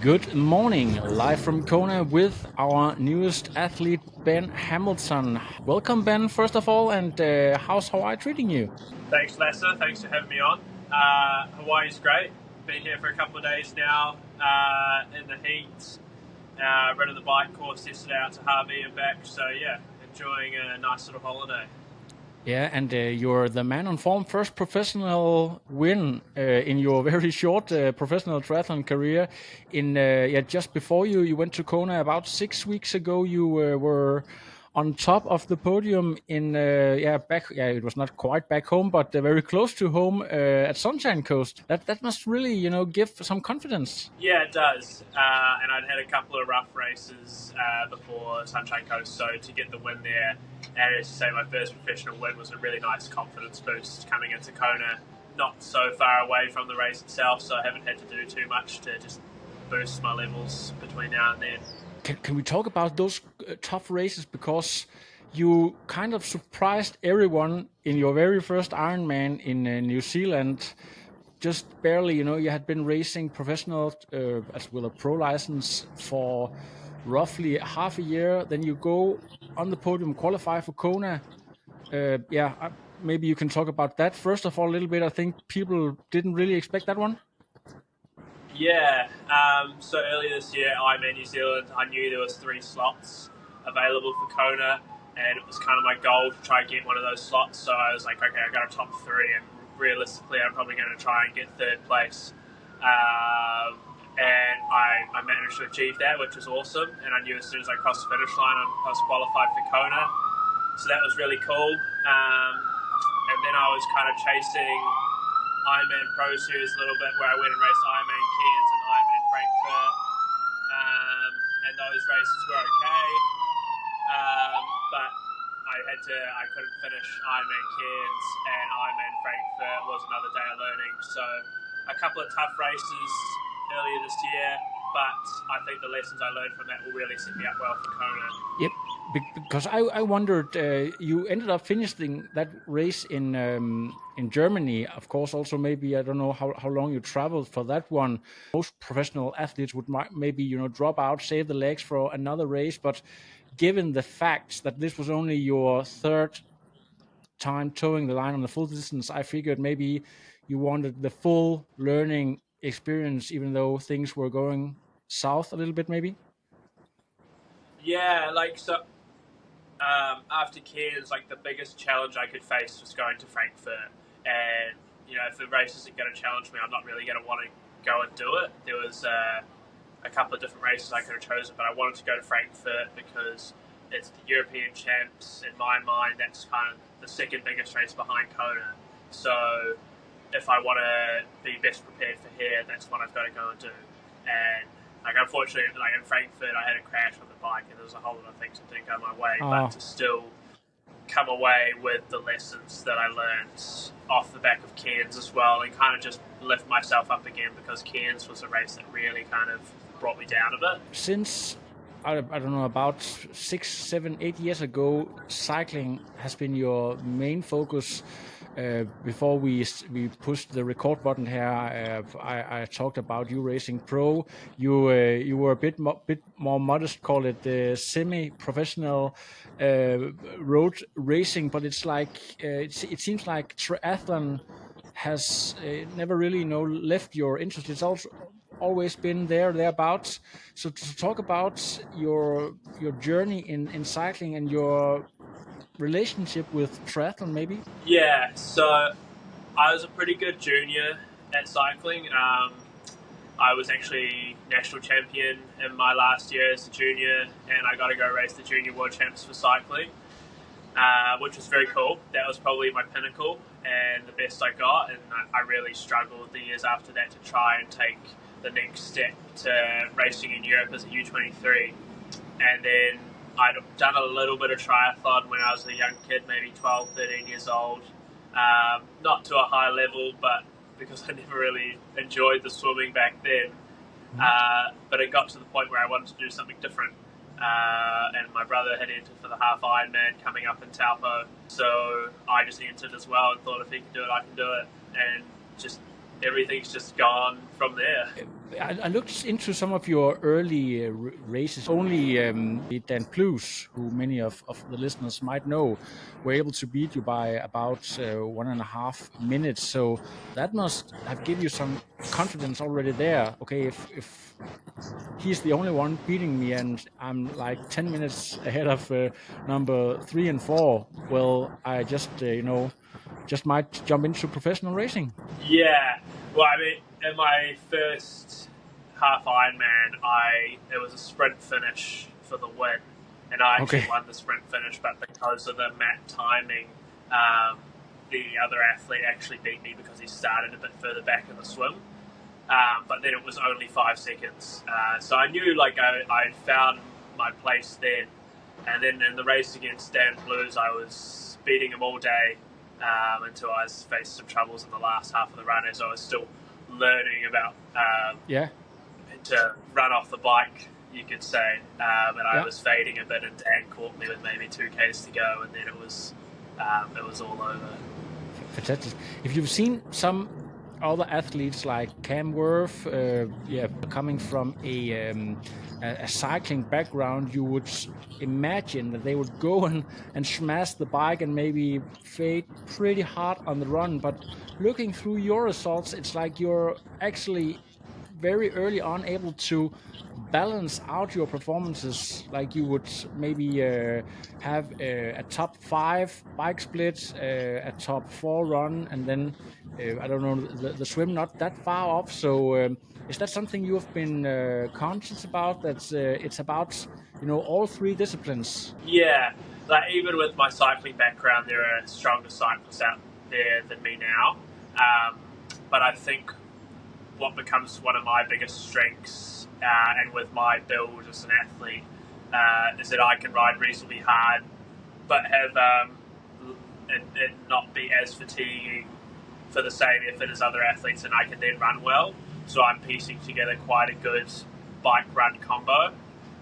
Good morning, live from Kona with our newest athlete, Ben Hamilton. Welcome, Ben, first of all, and how's Hawaii treating you? Thanks, Lessa. Thanks for having me on. Hawaii's great. Been here for a couple of days now in the heat. Ridden the bike course yesterday out to Harvey and back. So, yeah, enjoying a nice little holiday. Yeah, and you're the man on form, first professional win in your very short professional triathlon career. Just before you went to Kona about 6 weeks ago, you were on top of the podium in it was not quite back home, but very close to home at Sunshine Coast. That must really give some confidence. Yeah, it does. And I'd had a couple of rough races before Sunshine Coast, so to get the win there, and as you say, my first professional win was a really nice confidence boost coming into Kona. Not so far away from the race itself, so I haven't had to do too much to just boost my levels between now and then. Can we talk about those tough races, because you kind of surprised everyone in your very first Ironman in New Zealand? Just barely, you had been racing professional as well a pro license for roughly half a year. Then you go on the podium, qualify for Kona. Maybe you can talk about that first of all a little bit. I think people didn't really expect that one. Yeah, so earlier this year, Ironman New Zealand, I knew there was 3 slots available for Kona, and it was kind of my goal to try and get one of those slots. So I was like, okay, I got a top 3, and realistically, I'm probably going to try and get 3rd place. And I managed to achieve that, which was awesome. And I knew as soon as I crossed the finish line, I was qualified for Kona. So that was really cool. And then I was kind of chasing Ironman Pro Series a little bit, where I went and raced Ironman Cairns and Ironman Frankfurt, and those races were okay, but I couldn't finish Ironman Cairns, and Ironman Frankfurt was another day of learning. So a couple of tough races earlier this year, but I think the lessons I learned from that will really set me up well for Kona. Yep, because I wondered, you ended up finishing that race in Germany. Of course, also maybe I don't know how long you traveled for that one. Most professional athletes would maybe drop out, save the legs for another race. But given the fact that this was only your 3rd time towing the line on the full distance, I figured maybe you wanted the full learning experience, even though things were going south a little bit, maybe. Yeah, after Cairns, the biggest challenge I could face was going to Frankfurt. And, if the race isn't going to challenge me, I'm not really going to want to go and do it. There was a couple of different races I could have chosen, but I wanted to go to Frankfurt because it's the European champs. In my mind, that's kind of the second biggest race behind Kona. So if I want to be best prepared for here, that's what I've got to go and do. And unfortunately, in Frankfurt, I had a crash on the bike, and there was a whole lot of things that didn't go my way. But to still come away with the lessons that I learned off the back of Cairns as well, and kind of just lift myself up again, because Cairns was a race that really kind of brought me down a bit. Since I don't know, about 6, 7, 8 years ago, cycling has been your main focus. Before we pushed the record button here, I talked about you racing pro. You were a bit more modest, call it semi-professional road racing, but it's like it seems like triathlon has never really left your interest. It's also always been thereabouts. So to talk about your journey in cycling and your relationship with triathlon, maybe. Yeah, so I was a pretty good junior at cycling. I was actually national champion in my last year as a junior, and I got to go race the Junior World Champs for cycling, which was very cool. That was probably my pinnacle and the best I got, and I really struggled the years after that to try and take the next step to racing in Europe as a U23. And then I'd done a little bit of triathlon when I was a young kid, maybe 12, 13 years old. Not to a high level, but because I never really enjoyed the swimming back then. But it got to the point where I wanted to do something different. And my brother had entered for the half Ironman coming up in Taupo. So I just entered as well and thought if he can do it, I can do it. And just everything's just gone from there. I looked into some of your early races. Only Dan Plus, who many of the listeners might know, were able to beat you by about 1.5 minutes. So that must have given you some confidence already there. Okay, if he's the only one beating me and I'm like 10 minutes ahead of number 3 and 4, well, I just, just might jump into professional racing. Yeah, well, I mean, in my first half Ironman, it was a sprint finish for the win, and I actually won the sprint finish, but because of the map timing, the other athlete actually beat me because he started a bit further back in the swim. But then it was only 5 seconds, so I knew I found my place then. And then in the race against Dan Blues, I was beating him all day. Until I faced some troubles in the last half of the run, as I was still learning about to run off the bike, you could say. And I was fading a bit, and Dan caught me with maybe 2Ks to go, and then it was all over. Fantastic. If you've seen some other athletes like Cam Worth, coming from a cycling background, you would imagine that they would go and smash the bike and maybe fade pretty hard on the run. But looking through your results, it's like you're actually very early on able to balance out your performances. Like you would maybe have a top 5 bike split, a top 4 run, and then I don't know, the swim not that far off. So is that something you have been conscious about? That it's about all 3 disciplines. Yeah, like even with my cycling background, there are stronger cyclists out there than me now. But I think what becomes one of my biggest strengths, and with my build as an athlete, is that I can ride reasonably hard, but have it not be as fatiguing for the same effort as other athletes, and I can then run well. So I'm piecing together quite a good bike-run combo,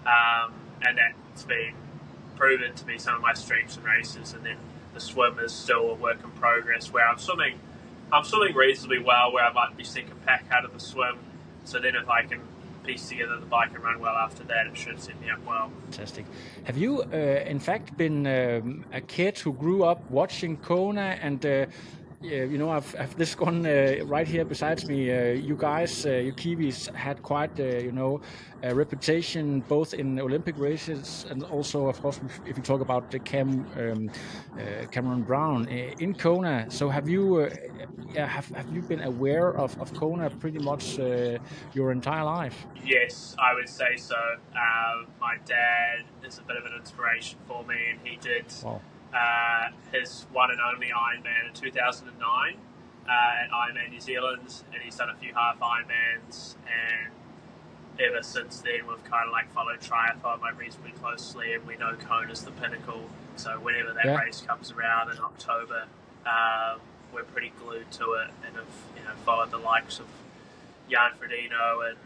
and that's been proven to be some of my strengths in races. And then the swim is still a work in progress, where I'm swimming reasonably well, where I might be second pack out of the swim. So then if I can piece together the bike and run well after that, it should set me up well. Fantastic. Have you, in fact, been a kid who grew up watching Kona and I've this one right here besides me. You guys, you Kiwis, had quite a reputation both in Olympic races and also, of course, if you talk about the Cameron Brown in Kona. So have you have you been aware of Kona pretty much your entire life? Yes, I would say so. My dad is a bit of an inspiration for me, and he did. Wow. His one and only Ironman in 2009 at Ironman New Zealand, and he's done a few half Ironmans, and ever since then we've kind of followed triathlon reasonably closely, and we know Kona's the pinnacle, so whenever that race comes around in October, we're pretty glued to it, and have followed the likes of Jan Frodeno, and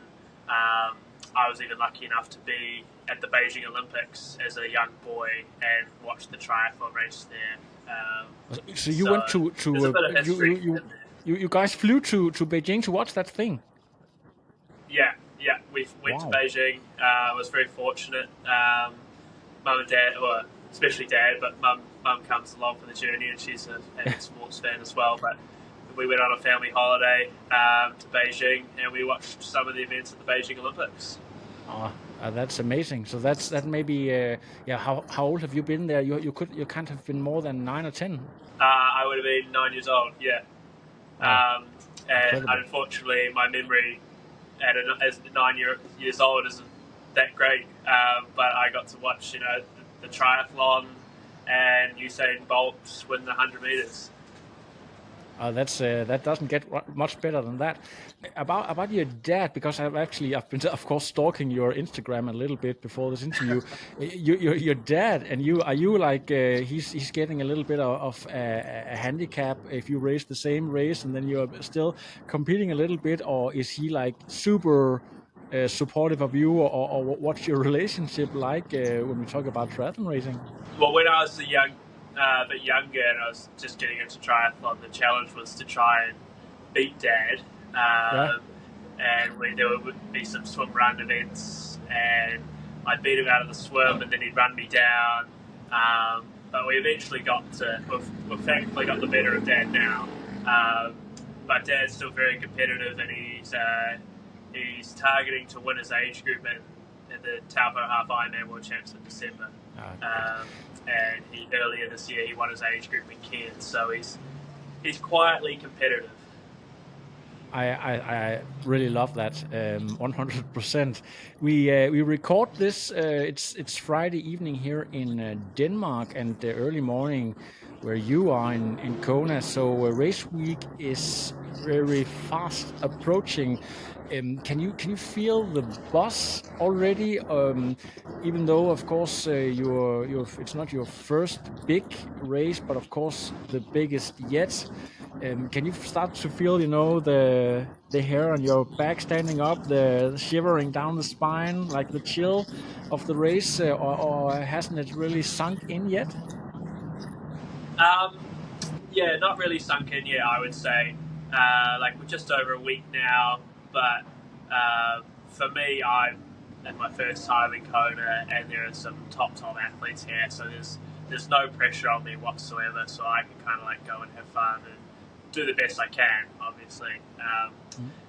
I was even lucky enough to be at the Beijing Olympics as a young boy and watch the triathlon race there. So you went to you guys flew to Beijing to watch that thing? Yeah, we went to Beijing. I was very fortunate. Mum and Dad, or especially Dad, but Mum comes along for the journey, and she's an avid sports fan as well. But we went on a family holiday to Beijing, and we watched some of the events at the Beijing Olympics. That's amazing. So that maybe How old have you been there? You can't have been more than 9 or 10. I would have been 9 years old. Yeah. And incredible. Unfortunately, my memory as 9 years old isn't that great. But I got to watch the triathlon and Usain Bolt win the 100 meters. That doesn't get much better than that. About your dad, because I've been, of course, stalking your Instagram a little bit before this interview. Your dad and you, are you he's getting a little bit of a handicap if you race the same race and then you're still competing a little bit, or is he super supportive of you, or what's your relationship like when we talk about triathlon racing? Well, when I was a bit younger and I was just getting into triathlon, the challenge was to try and beat Dad, Yeah. And there would be some swim run events, and I'd beat him out of the swim, and then he'd run me down. But we eventually we've thankfully got the better of Dad now. But Dad's still very competitive, and he's targeting to win his age group in the Taupo Half Ironman World Champs in December. And earlier this year he won his age group in Cairns, so he's quietly competitive. I really love that, 100%. We record this. It's Friday evening here in Denmark, and the early morning where you are in Kona. So race week is very fast approaching. Can you feel the buzz already? Even though, of course, it's not your first big race, but of course the biggest yet. Can you start to feel, the hair on your back standing up, the shivering down the spine, like the chill of the race, or hasn't it really sunk in yet? Yeah, not really sunk in yet, I would say. We're just over a week now, but for me, I'm at my first time in Kona, and there are some top athletes here, so there's no pressure on me whatsoever, so I can kind of go and have fun and do the best I can, obviously.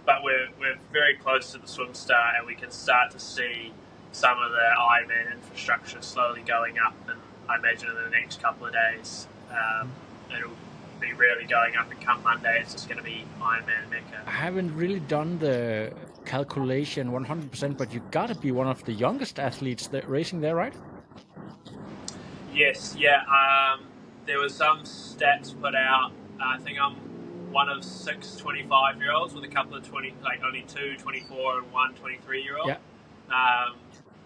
But we're very close to the swim start, and we can start to see some of the Ironman infrastructure slowly going up, and I imagine in the next couple of days it'll be really going up, and come Monday it's just going to be Ironman Mecca. I haven't really done the calculation 100%, but you got to be one of the youngest athletes racing there, right? Yes, yeah. There was some stats put out. I think I'm one of 6 25-year-olds with a couple of only 2 24 and 1 23-year-old. Yeah.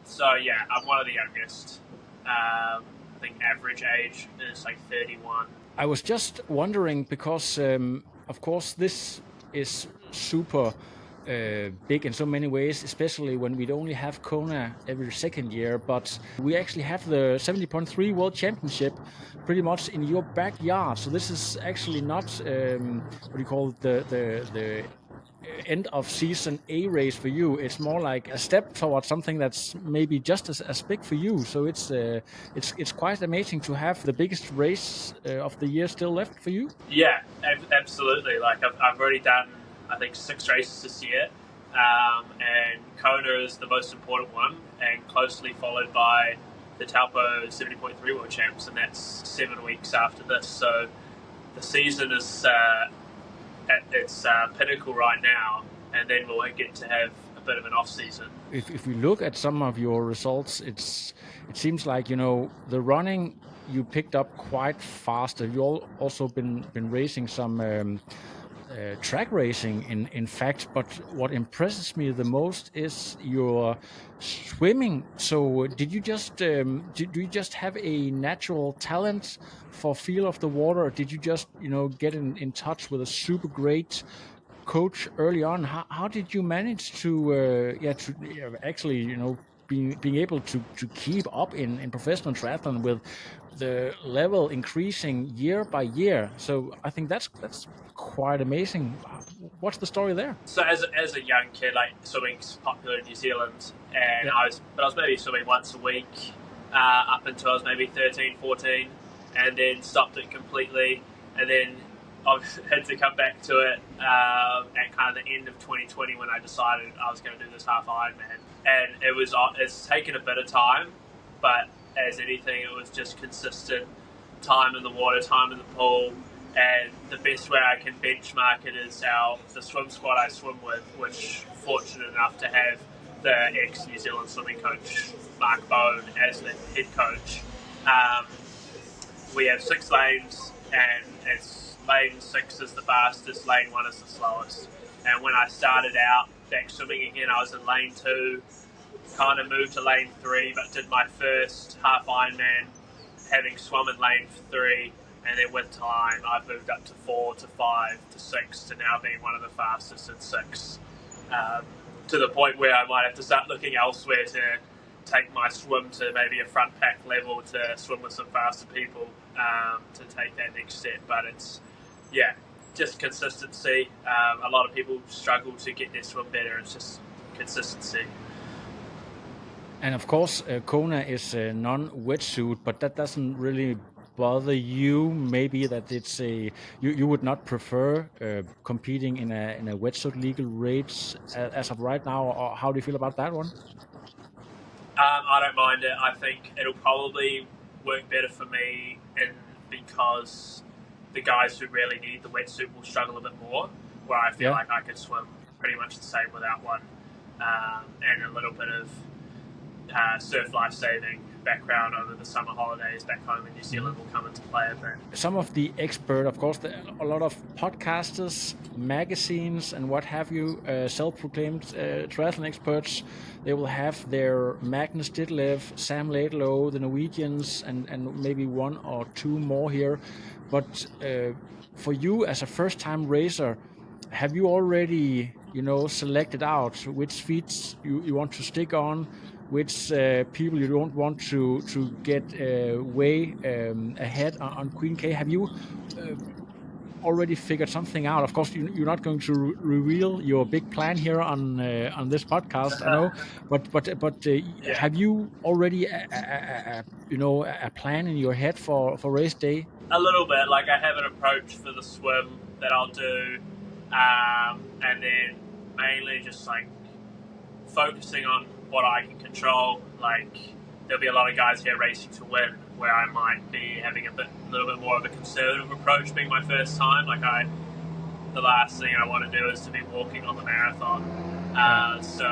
So yeah, I'm one of the youngest. I think average age is 31. I was just wondering because, of course, this is super big in so many ways, especially when we only have Kona every second year, but we actually have the 70.3 World Championship pretty much in your backyard. So this is actually not the end of season A race for you. It's more like a step towards something that's maybe just as big for you. So it's quite amazing to have the biggest race of the year still left for you. Yeah, absolutely. I've already done, I think, 6 races this year, and Kona is the most important one, and closely followed by the Taupo 70.3 World Champs, and that's 7 weeks after this. So the season is at its pinnacle right now, and then we'll get to have a bit of an off season. If we look at some of your results, it seems like the running you picked up quite fast. You've also been racing some track racing, in fact. But what impresses me the most is your swimming. So did you just have a natural talent for feel of the water, or did you just get in touch with a super great coach early on? How did you manage to actually being able to keep up in professional triathlon with the level increasing year by year? So I think that's quite amazing. What's the story there? So as a young kid, swimming's popular in New Zealand, and I was maybe swimming once a week up until I was maybe 13, 14, and then stopped it completely, and then I had to come back to it at kind of the end of 2020 when I decided I was going to do this half Ironman. And it's taken a bit of time, but as anything, it was just consistent time in the water, time in the pool. And the best way I can benchmark it is the swim squad I swim with, which fortunate enough to have the ex-New Zealand swimming coach, Mark Bone, as the head coach. We have 6 lanes, and lane 6 is the fastest, lane 1 is the slowest. And when I started out back swimming again, I was in lane 2, kind of moved to lane 3, but did my first half Ironman having swum in lane 3, and then with time I've moved up to 4, to 5, to 6, to now being one of the fastest in 6, to the point where I might have to start looking elsewhere to take my swim to maybe a front pack level, to swim with some faster people, to take that next step. But just consistency. A lot of people struggle to get their swim better. It's just consistency. And of course, Kona is a non-wetsuit, but that doesn't really bother you. Maybe that it's a you would not prefer competing in a wetsuit legal race as of right now, or how do you feel about that one? I don't mind it. I think it'll probably work better for me, and because the guys who really need the wetsuit will struggle a bit more. Where I feel like I could swim pretty much the same without one, and a little bit of surf life saving background over the summer holidays back home in New Zealand will come into play a bit. Some of the expert, of course, a lot of podcasters, magazines, and what have you, self-proclaimed triathlon experts, they will have their Magnus Ditlev, Sam Laidlow, the Norwegians, and maybe one or two more here. But for you as a first-time racer, have you already, selected out which feet you want to stick on, which people you don't want to get way ahead on Queen K? Have you already figured something out? Of course, you're not going to reveal your big plan here on this podcast, I know. But have you already a plan in your head for race day? A little bit. Like, I have an approach for the swim that I'll do, and then mainly just like focusing on what I can control. Like, there'll be a lot of guys here racing to win, where I might be having a little bit more of a conservative approach, being my first time. The last thing I want to do is to be walking on the marathon. So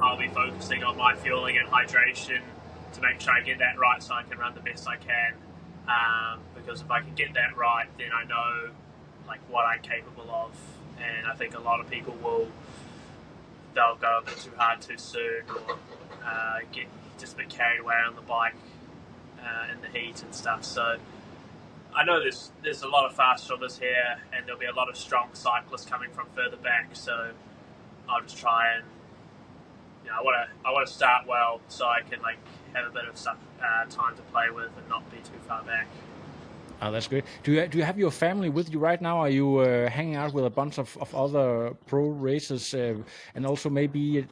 I'll be focusing on my fueling and hydration to make sure I get that right, so I can run the best I can. Because if I can get that right, then I know like what I'm capable of. And I think a lot of people they'll go a bit too hard too soon, or get just a bit carried away on the bike in the heat and stuff. So I know there's a lot of fast swimmers here, and there'll be a lot of strong cyclists coming from further back. So I'll just try and I want to start well, so I can like have a bit of time to play with and not be too far back. Oh, that's great. Do you have your family with you right now? Are you hanging out with a bunch of other pro racers, and also maybe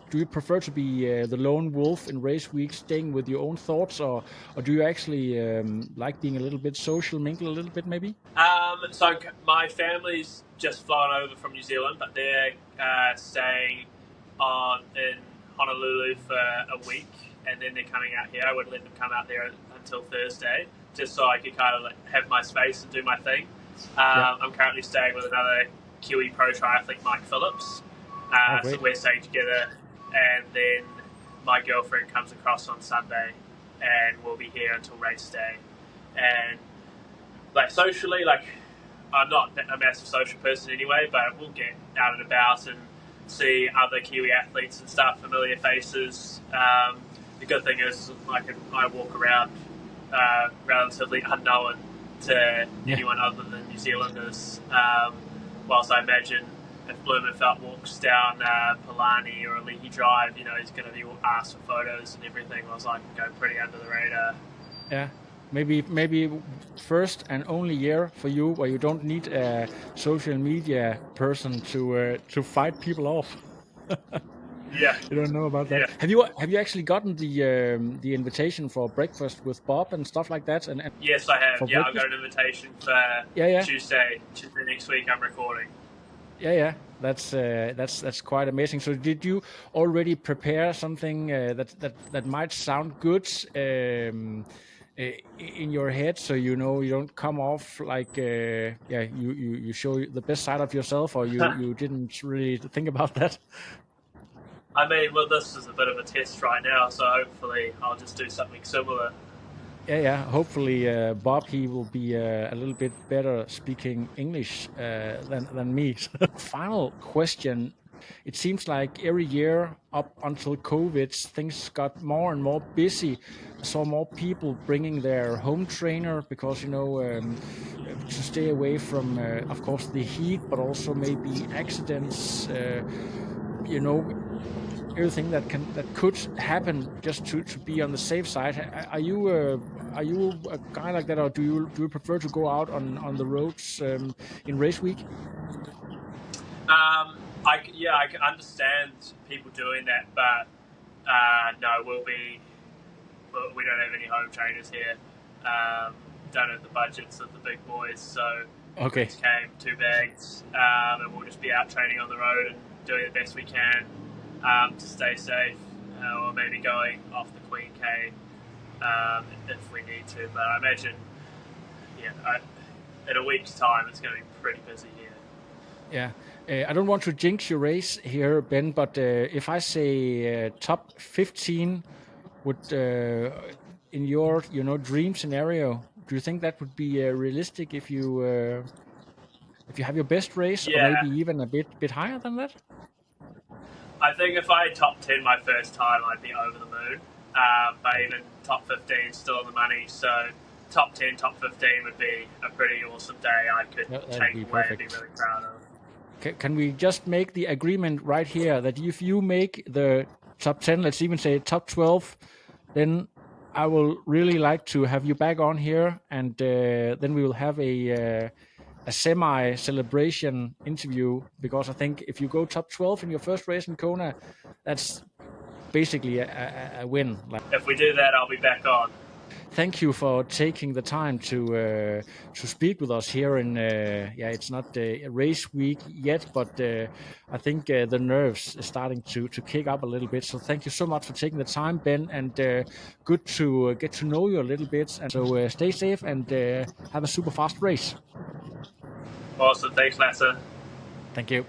do you prefer to be the lone wolf in race week, staying with your own thoughts, or do you actually like being a little bit social, mingle a little bit maybe? So my family's just flown over from New Zealand, but they're staying in Honolulu for a week, and then they're coming out here. I wouldn't let them come out there until Thursday, just so I could kind of have my space and do my thing. I'm currently staying with another Kiwi pro triathlete, Mike Phillips. So we're staying together, and then my girlfriend comes across on Sunday, and we'll be here until race day. And like socially, like I'm not a massive social person anyway, but we'll get out and about and see other Kiwi athletes and stuff, familiar faces. The good thing is I walk around relatively unknown to anyone other than New Zealanders. Whilst I imagine if Blumenfeld walks down Palani or Ali'i Drive, he's going to be asked for photos and everything, whilst I can go pretty under the radar. Yeah. Maybe first and only year for you where you don't need a social media person to fight people off. Yeah, you don't know about that. Yeah. Have you actually gotten the invitation for breakfast with Bob and stuff like that? And yes, I have. Yeah, I got an invitation for Tuesday next week. I'm recording. Yeah. That's quite amazing. So did you already prepare something that might sound good in your head, so you don't come off like you show the best side of yourself, or you didn't really think about that? I mean, well, this is a bit of a test right now, so hopefully I'll just do something similar. Yeah. Hopefully, Bob, he will be a little bit better speaking English than me. Final question. It seems like every year up until COVID, things got more and more busy. I saw more people bringing their home trainer because, to stay away from, of course, the heat, but also maybe accidents. everything that could happen just to be on the safe side. Are you a guy like that, or do you prefer to go out on the roads in race week? I can understand people doing that, but no, we don't have any home trainers here. Don't have the budgets of the big boys, so we Okay. just came 2 bags, and we'll just be out training on the road and doing the best we can to stay safe, or maybe going off the Queen K if we need to. But I imagine, in a week's time, it's going to be pretty busy here. Yeah. I don't want to jinx your race here, Ben, but if I say top 15 would in your dream scenario, do you think that would be realistic if you have your best race, or maybe Yeah, even a bit higher than that? I think if I top 10 my first time, I'd be over the moon. But even top 15 still on the money. So top 10, top 15 would be a pretty awesome day. I could That'd take be away and be perfect. really proud of. Can we just make the agreement right here that if you make the top 10, let's even say top 12, then I will really like to have you back on here, and then we will have a semi celebration interview, because I think if you go top 12 in your first race in Kona, that's basically a win. If we do that, I'll be back on. Thank you for taking the time to speak with us here in it's not a race week yet, but I think the nerves are starting to kick up a little bit. So thank you so much for taking the time, Ben, and good to get to know you a little bit. And so stay safe and have a super fast race. Awesome. Thanks, Lassa. Thank you.